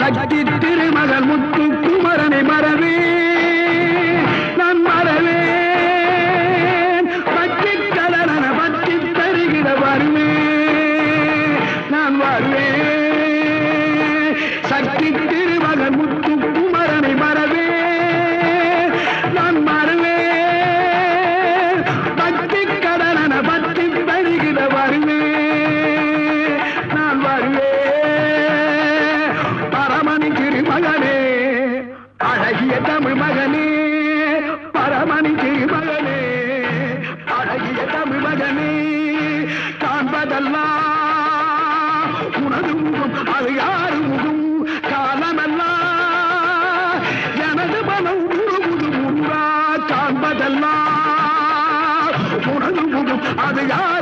சக்தி திருமகள் முத்து குமரனை மறவே நான் மறவேன் பற்றி கடன பற்றி தருகிற வருவேன் நான் வருவேன் சக்தி திருமகள் முத்து குமரனை மறவே நான் மறவேன் பற்றி கடன பற்றி தருகிற வருவேன் நான் வருவேன் பரமணி திருமகனே அழகிய தமிழ் மகனே பரமணி திருமகனே அழகிய தமிழ் மகனே காண்பதெல்லாம் உனது முகம் அது யாரு முகம் காலமெல்லாம் எனது மனம் உருகுது முருகா காண்பதெல்லாம் உனது முகம் அது யார்